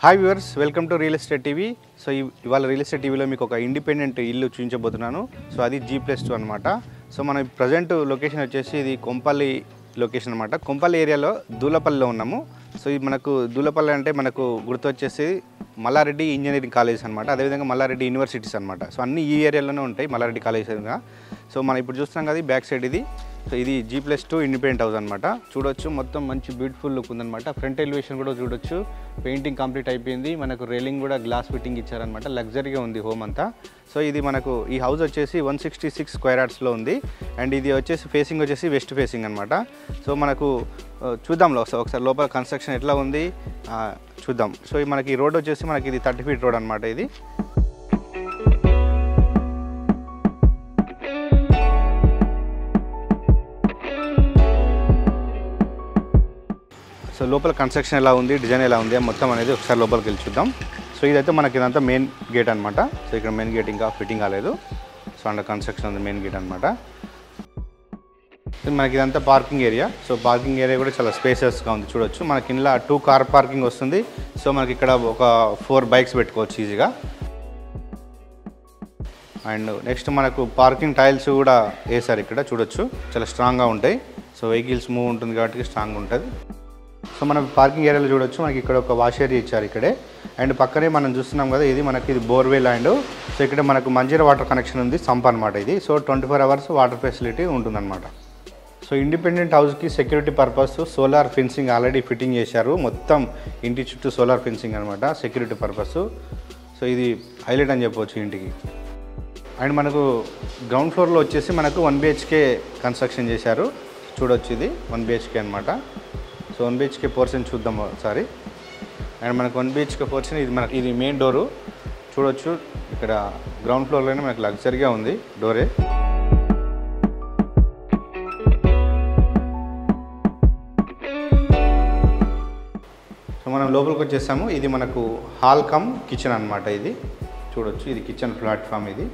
Hi viewers, welcome to real estate TV. So ఇవాళ real estate టీవీలో మీకు ఒక ఇండిపెండెంట్ ఇల్లు చూపించబోతున్నాను. సో అది G+2 అనమాట. సో మన ప్రజెంట్ లొకేషన్ వచ్చేసి ఇది కొంపల్లి లొకేషన్ అనమాట. కొంపల్లి ఏరియాలో దూలపల్లిలో ఉన్నాము. సో ఇది మనకు దూలపల్లి అంటే మనకు గుర్తు వచ్చేసి మల్లారెడ్డి ఇంజనీరింగ్ కాలేజెస్ అనమాట, అదేవిధంగా మల్లారెడ్డి యూనివర్సిటీస్ అనమాట. సో అన్ని ఈ ఏరియాలోనే ఉంటాయి మల్లారెడ్డి కాలేజెస్గా. సో మనం ఇప్పుడు చూస్తున్నాం కదా బ్యాక్ సైడ్ ఇది. సో ఇది G+2 ఇండిపెండెంట్ హౌస్ అనమాట. చూడొచ్చు, మొత్తం మంచి బ్యూటిఫుల్ లుక్ ఉందన్నమాట. ఫ్రంట్ ఎలివేషన్ కూడా చూడొచ్చు, పెయింటింగ్ కంప్లీట్ అయిపోయింది. మనకు రైలింగ్ కూడా గ్లాస్ ఫిట్టింగ్ ఇచ్చారనమాట. లగ్జరీగా ఉంది హోమ్ అంతా. సో ఇది మనకు ఈ హౌస్ వచ్చేసి 166 స్క్వేర్ యార్డ్స్లో ఉంది. అండ్ ఇది వచ్చేసి ఫేసింగ్ వచ్చేసి వెస్ట్ ఫేసింగ్ అనమాట. సో మనకు చూద్దాం ఒకసారి లోపల కన్స్ట్రక్షన్ ఎట్లా ఉంది చూద్దాం. సో మనకి రోడ్ వచ్చేసి మనకి ఇది 30 ఫీట్ రోడ్ అనమాట. ఇది సో లోపల కన్స్ట్రక్షన్ ఎలా ఉంది, డిజైన్ ఎలా ఉంది మొత్తం అనేది ఒకసారి లోపలికి వెళ్ళి చూద్దాం. సో ఇదైతే మనకి ఇదంతా మెయిన్ గేట్ అనమాట. సో ఇక్కడ మెయిన్ గేట్ ఇంకా ఫిట్టింగ్ కాలేదు. సో అండర్ కన్స్ట్రక్షన్ ఉంది మెయిన్ గేట్ అనమాట. మనకి ఇదంతా parking area. So parking area కూడా చాలా స్పేసెస్గా ఉంది. చూడొచ్చు, మనకి ఇంట్లో 2 కార్ పార్కింగ్ వస్తుంది. సో మనకి ఇక్కడ ఒక 4 బైక్స్ పెట్టుకోవచ్చు ఈజీగా. అండ్ నెక్స్ట్ మనకు పార్కింగ్ టైల్స్ కూడా వేసారు ఇక్కడ. చూడొచ్చు, చాలా స్ట్రాంగ్గా ఉంటాయి. సో వెహికల్స్ మూవ్ ఉంటుంది కాబట్టి స్ట్రాంగ్ ఉంటుంది. సో మనం పార్కింగ్ ఏరియాలో చూడొచ్చు, మనకి ఇక్కడ ఒక వాష్ ఏరియా ఇచ్చారు ఇక్కడే. అండ్ పక్కనే మనం చూస్తున్నాం కదా, ఇది మనకి ఇది బోర్వెల్. అండ్ సో ఇక్కడ మనకు మంజీరా వాటర్ కనెక్షన్ ఉంది, సంప్ అనమాట ఇది. సో 24 అవర్స్ వాటర్ ఫెసిలిటీ ఉంటుందన్నమాట. సో ఇండిపెండెంట్ హౌస్కి security purpose solar fencing already fitting చేశారు. మొత్తం ఇంటి చుట్టూ సోలార్ ఫెన్సింగ్ అనమాట, సెక్యూరిటీ పర్పస్. సో ఇది హైలైట్ అని చెప్పవచ్చు ఇంటికి. అండ్ మనకు గ్రౌండ్ ఫ్లోర్లో వచ్చేసి మనకు 1 BHK కన్స్ట్రక్షన్ చేశారు. చూడొచ్చు, ఇది 1 BHK అనమాట. సో 1 BHK పోర్షన్ చూద్దాం ఒకసారి. అండ్ మనకు 1 BHK పోర్షన్ ఇది మెయిన్ డోరు. చూడొచ్చు, ఇక్కడ గ్రౌండ్ ఫ్లోర్లోనే మనకు లగ్జరీగా ఉంది డోరే. సో మనం లోపలికి వచ్చేసాము. ఇది మనకు హాల్ కమ్ కిచెన్ అనమాట. ఇది చూడొచ్చు, ఇది కిచెన్ ప్లాట్ఫామ్ ఇది.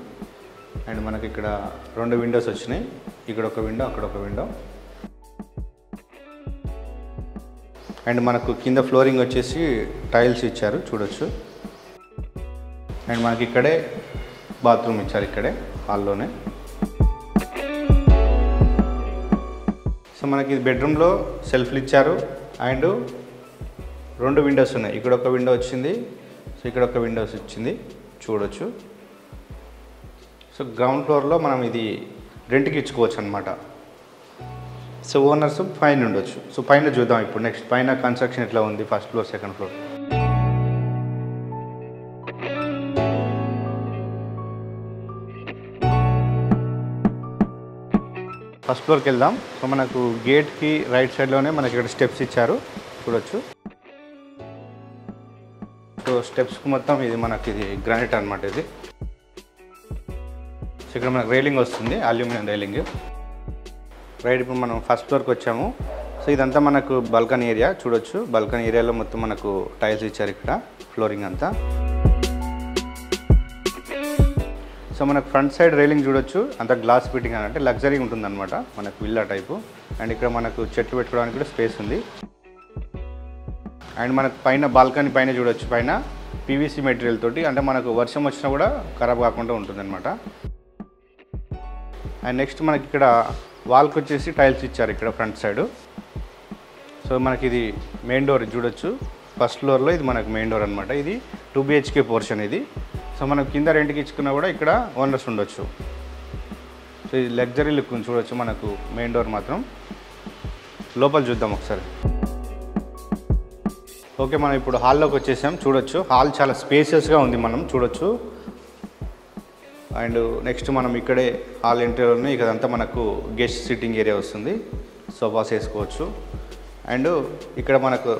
అండ్ మనకి ఇక్కడ 2 విండోస్ వచ్చినాయి. ఇక్కడ ఒక విండో, అక్కడ ఒక విండో. అండ్ మనకు కింద ఫ్లోరింగ్ వచ్చేసి టైల్స్ ఇచ్చారు. చూడొచ్చు. అండ్ మనకి ఇక్కడే బాత్రూమ్ ఇచ్చారు, ఇక్కడే హాల్లోనే. సో మనకి ఇది బెడ్రూమ్లో సెల్ఫ్లు ఇచ్చారు. అండ్ 2 విండోస్ ఉన్నాయి. ఇక్కడ ఒక విండో వచ్చింది, సో ఇక్కడ ఒక విండోస్ వచ్చింది. చూడొచ్చు. సో గ్రౌండ్ ఫ్లోర్లో మనం ఇది రెంట్కి ఇచ్చుకోవచ్చు అనమాట. సో ఓనర్స్ పైన ఉండొచ్చు. సో పైన చూద్దాం ఇప్పుడు. నెక్స్ట్ పైన కన్స్ట్రక్షన్ ఎట్లా ఉంది, first floor, second floor. First ఫ్లోర్కి వెళ్దాం. సో మనకు గేట్కి రైట్ సైడ్లోనే మనకి ఇక్కడ స్టెప్స్ ఇచ్చారు. చూడొచ్చు. సో స్టెప్స్కి మొత్తం ఇది మనకి ఇది గ్రానైట్ అనమాట ఇది. సో ఇక్కడ మనకు రైలింగ్ వస్తుంది, అల్యూమినియం రైలింగ్. రైట్, ఇప్పుడు మనం ఫస్ట్ ఫ్లోర్కి వచ్చాము. సో ఇదంతా మనకు బాల్కనీ ఏరియా. చూడొచ్చు, బాల్కనీ ఏరియాలో మొత్తం మనకు టైల్స్ ఇచ్చారు ఇక్కడ, ఫ్లోరింగ్ అంతా. సో మనకు ఫ్రంట్ సైడ్ రైలింగ్ చూడొచ్చు, అంతా గ్లాస్ ఫిట్టింగ్ అంటే లగ్జరీ ఉంటుందన్నమాట, మనకు విల్లా టైపు. అండ్ ఇక్కడ మనకు చెట్లు పెట్టుకోవడానికి కూడా స్పేస్ ఉంది. అండ్ మనకు పైన బాల్కనీ పైన చూడొచ్చు, పైన PVC మెటీరియల్ తోటి, అంటే మనకు వర్షం వచ్చినా కూడా ఖరాబ్ కాకుండా ఉంటుందన్నమాట. అండ్ నెక్స్ట్ మనకి ఇక్కడ వాల్కి వచ్చేసి టైల్స్ ఇచ్చారు ఇక్కడ ఫ్రంట్ సైడ్. సో మనకి ఇది మెయిన్ డోర్ చూడొచ్చు. ఫస్ట్ ఫ్లోర్లో ఇది మనకు మెయిన్ డోర్ అనమాట. ఇది 2 BHK పోర్షన్ ఇది. సో మనం కింద రెంట్కి ఇచ్చుకున్నా కూడా ఇక్కడ ఓనర్స్ ఉండొచ్చు. సో ఇది లగ్జరీ లుక్ ఉంది. చూడొచ్చు, మనకు మెయిన్ డోర్ మాత్రం. లోపల చూద్దాం ఒకసారి. ఓకే, మనం ఇప్పుడు హాల్లోకి వచ్చేసాం. చూడొచ్చు, హాల్ చాలా స్పేసియస్గా ఉంది, మనం చూడొచ్చు. అండ్ నెక్స్ట్ మనం ఇక్కడే హాల్ ఇంటీరియర్లోనే ఇక్కడంతా మనకు గెస్ట్ సిట్టింగ్ ఏరియా వస్తుంది, సోఫాస్ వేసుకోవచ్చు. అండ్ ఇక్కడ మనకు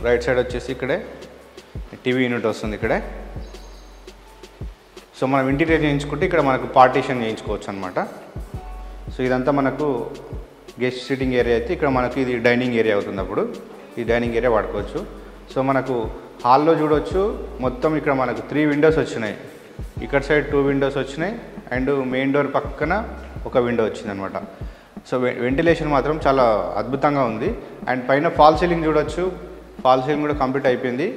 రైట్ సైడ్ వచ్చేసి ఇక్కడే టీవీ యూనిట్ వస్తుంది ఇక్కడే. సో మనం ఇంటీరియర్ చేయించుకుంటే ఇక్కడ మనకు పార్టీషన్ చేయించుకోవచ్చు అనమాట. సో ఇదంతా మనకు గెస్ట్ సిట్టింగ్ ఏరియా అయితే, ఇక్కడ మనకు ఇది డైనింగ్ ఏరియా అవుతుంది. అప్పుడు ఈ డైనింగ్ ఏరియా వాడుకోవచ్చు. సో మనకు హాల్లో చూడొచ్చు, మొత్తం ఇక్కడ మనకు 3 విండోస్ వచ్చినాయి. ఇక్కడ సైడ్ 2 విండోస్ వచ్చినాయి. అండ్ మెయిన్ డోర్ పక్కన ఒక విండో వచ్చింది అనమాట. సో వెంటిలేషన్ మాత్రం చాలా అద్భుతంగా ఉంది. అండ్ పైన ఫాల్ సీలింగ్ చూడొచ్చు, ఫాల్ సీలింగ్ కూడా కంప్లీట్ అయిపోయింది.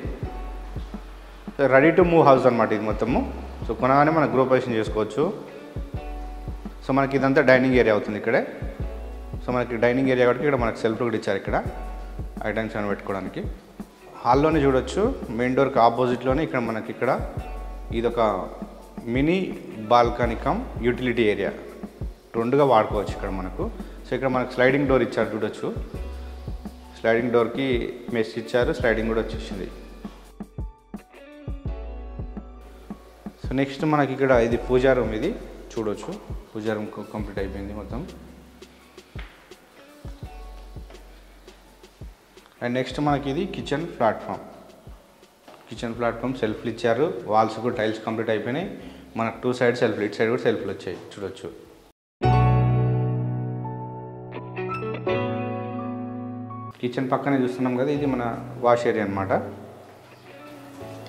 So ready to move house అనమాట ఇది మొత్తము. సో కొనగానే మనం గృహప్రవేశం చేసుకోవచ్చు. సో మనకి ఇదంతా డైనింగ్ ఏరియా అవుతుంది ఇక్కడే. సో మనకి డైనింగ్ ఏరియా కాబట్టి ఇక్కడ మనకి సెల్ఫ్ కూడా ఇచ్చారు ఇక్కడ ఐటమ్స్ అని పెట్టుకోవడానికి. హాల్లోనే చూడొచ్చు, మెయిన్ డోర్కి ఆపోజిట్లోనే ఇక్కడ మనకి ఇక్కడ ఇదొక mini balcony come utility area, రెండుగా వాడుకోవచ్చు ఇక్కడ మనకు. సో ఇక్కడ మనకు స్లైడింగ్ డోర్ ఇచ్చారు చూడొచ్చు, స్లైడింగ్ డోర్కి మెష్ ఇచ్చారు, స్లైడింగ్ కూడా వచ్చేసింది. సో నెక్స్ట్ మనకి ఇక్కడ ఇది పూజా రూమ్, ఇది చూడొచ్చు, పూజా రూమ్ కంప్లీట్ అయిపోయింది మొత్తం. అండ్ నెక్స్ట్ మనకి ఇది కిచెన్ ప్లాట్ఫామ్, కిచెన్ ప్లాట్ఫామ్ సెల్ఫ్లు ఇచ్చారు, వాల్స్ కూడా టైల్స్ కంప్లీట్ అయిపోయినాయి. మనకు 2 సైడ్ సెల్ఫ్లు, ఇటు సైడ్ కూడా సెల్ఫ్లు వచ్చాయి చూడొచ్చు. కిచెన్ పక్కనే చూస్తున్నాం కదా, ఇది మన వాష్ ఏరియా అనమాట.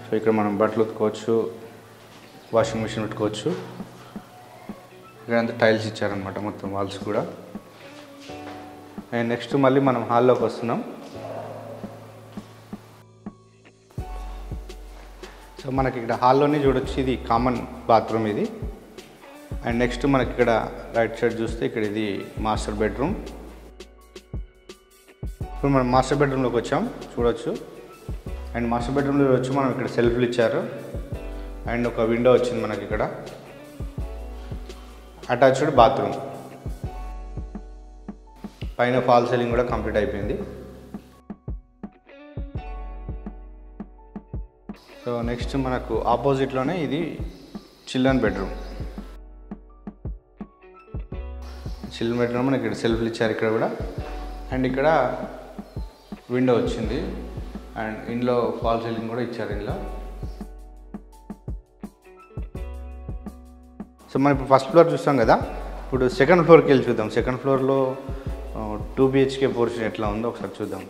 సో ఇక్కడ మనం బట్టలు ఉతుకోవచ్చు, వాషింగ్ మిషన్ పెట్టుకోవచ్చు. ఇక్కడ అంతా టైల్స్ ఇచ్చారనమాట మొత్తం వాల్స్ కూడా. అండ్ నెక్స్ట్ మళ్ళీ మనం హాల్లోకి వస్తున్నాం. సో మనకి ఇక్కడ హాల్లోనే చూడొచ్చు, ఇది కామన్ బాత్రూమ్ ఇది. అండ్ నెక్స్ట్ మనకి ఇక్కడ రైట్ సైడ్ చూస్తే ఇక్కడ ఇది మాస్టర్ బెడ్రూమ్. ఇప్పుడు మనం మాస్టర్ బెడ్రూమ్లోకి వచ్చాం చూడొచ్చు. అండ్ మాస్టర్ బెడ్రూమ్లో వచ్చి మనం ఇక్కడ సెల్ఫ్లు ఇచ్చారు అండ్ ఒక విండో వచ్చింది మనకి ఇక్కడ. అటాచ్డ్ బాత్రూమ్, పైన ఫాల్ సీలింగ్ కూడా కంప్లీట్ అయిపోయింది. సో నెక్స్ట్ మనకు ఆపోజిట్లోనే ఇది చిల్డ్రన్ బెడ్రూమ్. చిల్డ్రన్ బెడ్రూమ్ మనకి ఇక్కడ సెల్ఫ్లు ఇచ్చారు ఇక్కడ కూడా. అండ్ ఇక్కడ విండో వచ్చింది అండ్ ఇందులో ఫాల్ సీలింగ్ కూడా ఇచ్చారు ఇందులో. సో మనం ఇప్పుడు ఫస్ట్ ఫ్లోర్ చూస్తాం కదా, ఇప్పుడు సెకండ్ ఫ్లోర్కి వెళ్ళి చూద్దాం. సెకండ్ ఫ్లోర్లో 2 BHK పోర్షన్ ఎట్లా ఉందో ఒకసారి చూద్దాం.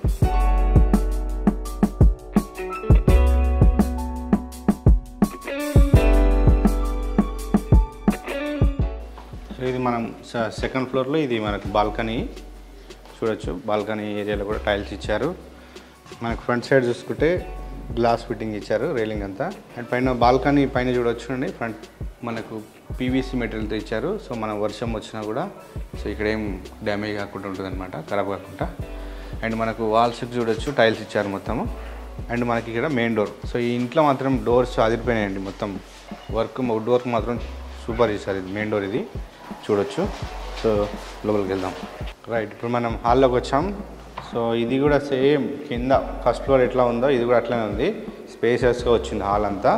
సో ఇది మనం సెకండ్ ఫ్లోర్లో ఇది మనకు బాల్కనీ చూడొచ్చు. బాల్కనీ ఏరియాలో కూడా టైల్స్ ఇచ్చారు. మనకు ఫ్రంట్ సైడ్ చూసుకుంటే గ్లాస్ ఫిట్టింగ్ ఇచ్చారు, రైలింగ్ అంతా. అండ్ పైన బాల్కనీ పైన చూడొచ్చు అండి, ఫ్రంట్ మనకు PVC మెటీరియల్తో ఇచ్చారు. సో మనం వర్షం వచ్చినా కూడా సో ఇక్కడ ఏం డ్యామేజ్ కాకుండా ఉంటుంది అనమాట, ఖరాబ్ కాకుండా. అండ్ మనకు వాల్స్కి చూడొచ్చు టైల్స్ ఇచ్చారు మొత్తము. అండ్ మనకి ఇక్కడ మెయిన్ డోర్. సో ఈ ఇంట్లో మాత్రం డోర్స్ అదిరిపోయినాయండి మొత్తం, వుడ్ వర్క్ మాత్రం సూపర్ చేశారు. ఇది మెయిన్ డోర్ ఇది చూడొచ్చు. సో లోపలికి వెళ్దాం. రైట్, ఇప్పుడు మనం హాల్లోకి వచ్చాం. సో ఇది కూడా సేమ్ కింద ఫస్ట్ ఫ్లోర్ ఎట్లా ఉందో ఇది కూడా అట్లనే ఉంది, స్పేసెస్గా వచ్చింది హాల్ అంతా.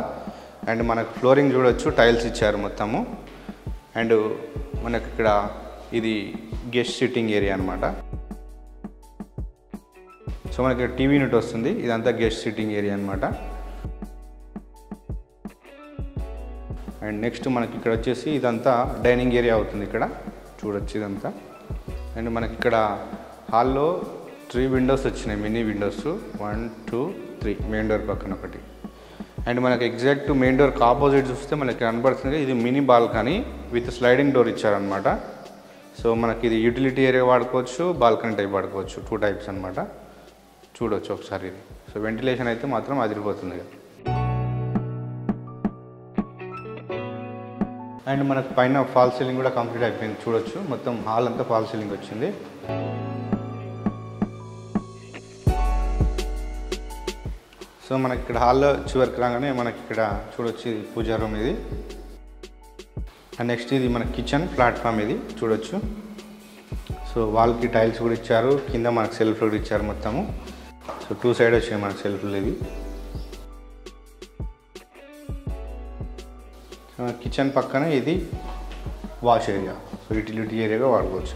అండ్ మనకు ఫ్లోరింగ్ చూడొచ్చు, టైల్స్ ఇచ్చారు మొత్తము. అండ్ మనకి ఇక్కడ ఇది గెస్ట్ సిట్టింగ్ ఏరియా అనమాట. సో మనకి ఇక్కడ టీవీ యూనిట్ వస్తుంది, ఇదంతా గెస్ట్ సిట్టింగ్ ఏరియా అనమాట. అండ్ నెక్స్ట్ మనకి ఇక్కడ వచ్చేసి ఇదంతా డైనింగ్ ఏరియా అవుతుంది ఇక్కడ చూడొచ్చు ఇదంతా. అండ్ మనకి ఇక్కడ హాల్లో 3 విండోస్ వచ్చినాయి, మినీ విండోస్ 1 2 3 మెయిన్ డోర్ పక్కన ఒకటి. అండ్ మనకి ఎగ్జాక్ట్ మెయిన్ డోర్కి ఆపోజిట్ చూస్తే మనకి కనబడుతుంది ఇది mini balcony with sliding door ఇచ్చారనమాట. సో మనకి ఇది యూటిలిటీ ఏరియా వాడుకోవచ్చు, బాల్కనీ టైప్ వాడుకోవచ్చు, 2 టైప్స్ అనమాట. చూడొచ్చు ఒకసారి ఇది. సో వెంటిలేషన్ అయితే మాత్రం అదిరిపోతుంది. అండ్ మనకు పైన ఫాల్ సీలింగ్ కూడా కంప్లీట్ అయిపోయింది చూడొచ్చు, మొత్తం హాల్ అంతా ఫాల్ సీలింగ్ వచ్చింది. సో మనకి ఇక్కడ హాల్లో చివరికి రాగానే మనకి ఇక్కడ చూడొచ్చు పూజా రూమ్ ఇది. అండ్ నెక్స్ట్ ఇది మన కిచెన్ ప్లాట్ఫామ్ ఇది చూడొచ్చు. సో వాల్కి టైల్స్ కూడా ఇచ్చారు, కింద మనకు సెల్ఫ్ కూడా ఇచ్చారు మొత్తము. సో 2 సైడ్ వచ్చాయి మనకు సెల్ఫ్లు ఇది. కిచెన్ పక్కన ఇది వాష్ ఏరియా, సో యూటిలిటీ ఏరియాగా వాడుకోవచ్చు.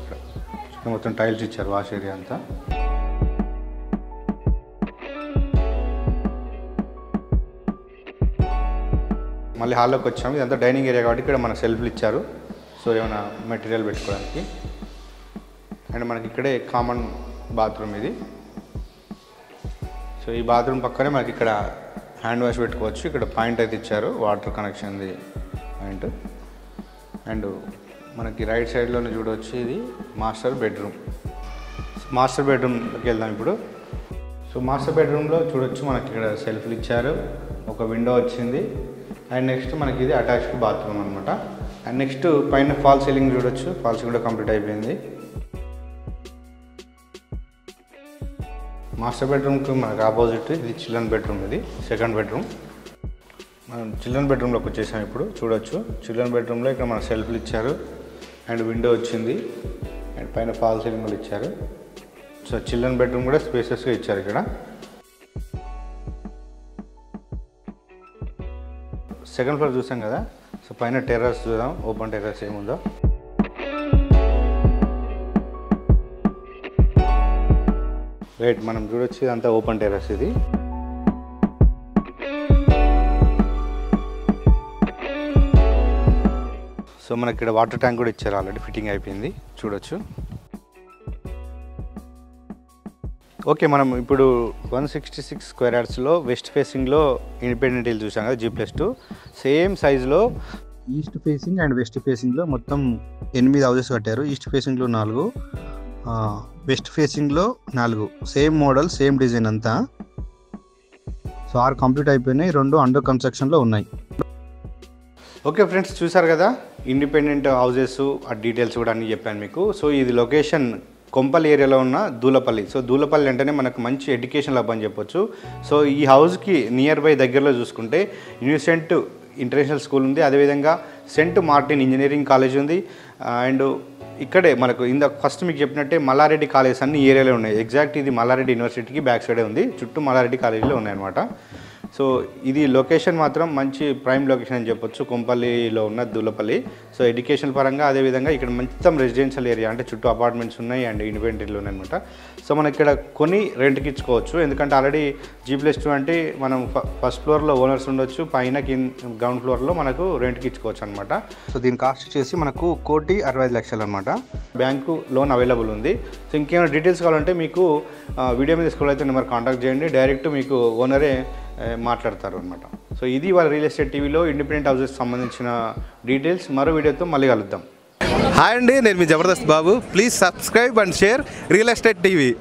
ఇక్కడ మొత్తం టైల్స్ ఇచ్చారు వాష్ ఏరియా అంతా. మళ్ళీ హాల్లోకి వచ్చాము, ఇదంతా డైనింగ్ ఏరియా కాబట్టి ఇక్కడ మనకు సెల్ఫ్లు ఇచ్చారు, సో ఏమైనా మెటీరియల్ పెట్టుకోవడానికి. అండ్ మనకి ఇక్కడే కామన్ బాత్రూమ్ ఇది. సో ఈ బాత్రూమ్ పక్కనే మనకి ఇక్కడ హ్యాండ్ వాష్ పెట్టుకోవచ్చు. ఇక్కడ పాయింట్ అయితే ఇచ్చారు, వాటర్ కనెక్షన్ది పాయింట్. అండ్ మనకి రైట్ సైడ్లోనే చూడవచ్చు ఇది మాస్టర్ బెడ్రూమ్. మాస్టర్ బెడ్రూమ్కి వెళ్దాం ఇప్పుడు. సో మాస్టర్ బెడ్రూమ్లో చూడొచ్చు మనకి ఇక్కడ సెల్ఫ్లు ఇచ్చారు, ఒక ఒక విండో వచ్చింది. అండ్ నెక్స్ట్ మనకి ఇది అటాచ్డ్ బాత్రూమ్ అనమాట. అండ్ నెక్స్ట్ పైన ఫాల్ సీలింగ్ చూడొచ్చు, ఫాల్ సీలింగ్ కూడా కంప్లీట్ అయిపోయింది. మాస్టర్ బెడ్రూమ్కి మనకు ఆపోజిట్ ఇది చిల్డ్రన్ బెడ్రూమ్. ఇది సెకండ్ బెడ్రూమ్. మనం చిల్డ్రన్ బెడ్రూమ్లోకి వచ్చేసాం. ఇప్పుడు చూడొచ్చు చిల్డ్రన్ బెడ్రూమ్లో ఇక్కడ మన సెల్ఫ్లు ఇచ్చారు అండ్ విండో వచ్చింది అండ్ పైన ఫాల్ సీలింగ్ కూడా ఇచ్చారు. సో చిల్డ్రన్ బెడ్రూమ్ కూడా స్పేసెస్గా ఇచ్చారు. ఇక్కడ సెకండ్ ఫ్లోర్ చూసాం కదా. సో పైన టెర్రస్ చూద్దాం, ఓపెన్ టెర్రస్ ఏముందో. రైట్, మనం చూడొచ్చు ఇదంతా ఓపెన్ టెర్రస్. ఇది సో మనకి ఇక్కడ వాటర్ ట్యాంక్ కూడా ఇచ్చారు, ఆల్రెడీ ఫిట్టింగ్ అయిపోయింది చూడొచ్చు. ఓకే, మనం ఇప్పుడు 166 స్క్వేర్ యార్డ్స్లో వెస్ట్ ఫేసింగ్లో ఇండిపెండెంట్ ఇల్లు చూసాం కదా, G+2. సేమ్ సైజులో ఈస్ట్ ఫేసింగ్ అండ్ వెస్ట్ ఫేసింగ్లో మొత్తం 8 హౌసెస్ కట్టారు. ఈస్ట్ ఫేసింగ్లో 4, వెస్ట్ ఫేసింగ్లో 4. సేమ్ మోడల్, సేమ్ డిజైన్ అంతా. సో 6 కంప్లీట్ అయిపోయినాయి, 2 అండర్ కన్స్ట్రక్షన్లో ఉన్నాయి. ఓకే ఫ్రెండ్స్, చూసారు కదా ఇండిపెండెంట్ హౌసెస్, ఆ డీటెయిల్స్ కూడా అన్నీ చెప్పాను మీకు. సో ఇది లొకేషన్ కొంపల్లి ఏరియాలో ఉన్న దూలపల్లి. సో దూలపల్లి అంటేనే మనకు మంచి ఎడ్యుకేషన్ లబ్ అని చెప్పొచ్చు. సో ఈ హౌస్కి నియర్ బై దగ్గరలో చూసుకుంటే ఇన్సెంట్ ఇంటర్నేషనల్ స్కూల్ ఉంది, అదేవిధంగా సెంట్ మార్టిన్ ఇంజనీరింగ్ కాలేజ్ ఉంది. అండ్ ఇక్కడే మనకు ఫస్ట్ మీకు చెప్పినట్టే మల్లారెడ్డి కాలేజెస్ అన్ని ఏరియాలో ఉన్నాయి. ఎగ్జాక్ట్ ఇది మల్లారెడ్డి యూనివర్సిటీకి బ్యాక్ సైడే ఉంది, చుట్టూ మల్లారెడ్డి కాలేజీలో ఉన్నాయన్నమాట. సో ఇది లొకేషన్ మాత్రం మంచి ప్రైమ్ లొకేషన్ అని చెప్పొచ్చు, కొంపల్లిలో ఉన్న దూలపల్లి. సో ఎడ్యుకేషన్ పరంగా, అదేవిధంగా ఇక్కడ మొత్తం రెసిడెన్షియల్ ఏరియా, అంటే చుట్టూ అపార్ట్మెంట్స్ ఉన్నాయి అండ్ ఇండిపెండెంట్ ఇల్లు ఉన్నాయన్నమాట. సో మనం ఇక్కడ కొని రెంట్కి ఇచ్చుకోవచ్చు, ఎందుకంటే ఆల్రెడీ G+2 అంటే మనం ఫస్ట్ ఫ్లోర్లో ఓనర్స్ ఉండొచ్చు, పైన గ్రౌండ్ ఫ్లోర్లో మనకు రెంట్కి ఇచ్చుకోవచ్చు అనమాట. సో దీని కాస్ట్ వచ్చేసి మనకు 1,65,00,000 అనమాట. బ్యాంకు లోన్ అవైలబుల్ ఉంది. సో ఇంకేమైనా డీటెయిల్స్ కావాలంటే మీకు వీడియో మీద స్క్రోల్ అయితే నెంబర్ కాంటాక్ట్ చేయండి, డైరెక్ట్ మీకు ఓనరే మాట్లాడతారు అనమాట. సో ఇది వాళ్ళ రియల్ ఎస్టేట్ టీవీలో ఇండిపెండెంట్ హౌసెస్ సంబంధించిన డీటెయిల్స్. మరో వీడియోతో మళ్ళీ కలుద్దాం. హాయ్ అండి, నేను మీ Jabardasth Babu. Please subscribe and share real estate TV.